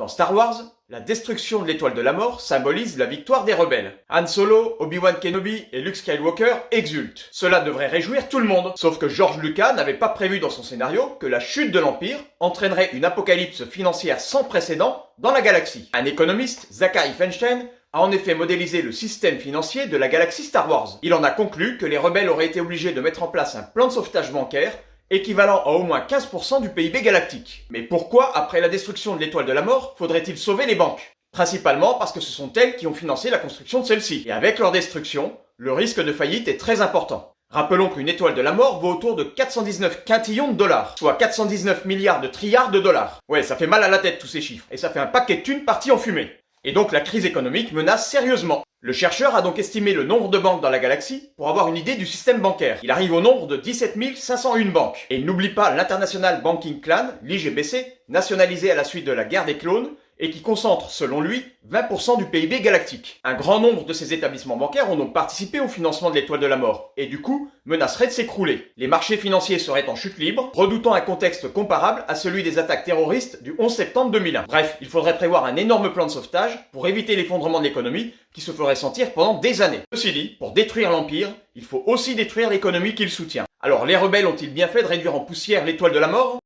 Dans Star Wars, la destruction de l'étoile de la mort symbolise la victoire des rebelles. Han Solo, Obi-Wan Kenobi et Luke Skywalker exultent. Cela devrait réjouir tout le monde, sauf que George Lucas n'avait pas prévu dans son scénario que la chute de l'Empire entraînerait une apocalypse financière sans précédent dans la galaxie. Un économiste, Zachary Feinstein, a en effet modélisé le système financier de la galaxie Star Wars. Il en a conclu que les rebelles auraient été obligés de mettre en place un plan de sauvetage bancaire équivalent à au moins 15% du PIB galactique. Mais pourquoi, après la destruction de l'étoile de la mort, faudrait-il sauver les banques? Principalement parce que ce sont elles qui ont financé la construction de celle-ci. Et avec leur destruction, le risque de faillite est très important. Rappelons qu'une étoile de la mort vaut autour de 419 quintillions de dollars, soit 419 milliards de trilliards de dollars. Ouais, ça fait mal à la tête tous ces chiffres, et ça fait un paquet de thunes parti en fumée. Et donc la crise économique menace sérieusement. Le chercheur a donc estimé le nombre de banques dans la galaxie pour avoir une idée du système bancaire. Il arrive au nombre de 17 501 banques. Et il n'oublie pas l'International Banking Clan, l'IGBC, nationalisé à la suite de la guerre des clones, et qui concentre, selon lui, 20% du PIB galactique. Un grand nombre de ces établissements bancaires ont donc participé au financement de l'étoile de la mort, et du coup, menaceraient de s'écrouler. Les marchés financiers seraient en chute libre, redoutant un contexte comparable à celui des attaques terroristes du 11 septembre 2001. Bref, il faudrait prévoir un énorme plan de sauvetage pour éviter l'effondrement de l'économie qui se ferait sentir pendant des années. Ceci dit, pour détruire l'Empire, il faut aussi détruire l'économie qu'il soutient. Alors, les rebelles ont-ils bien fait de réduire en poussière l'étoile de la mort ?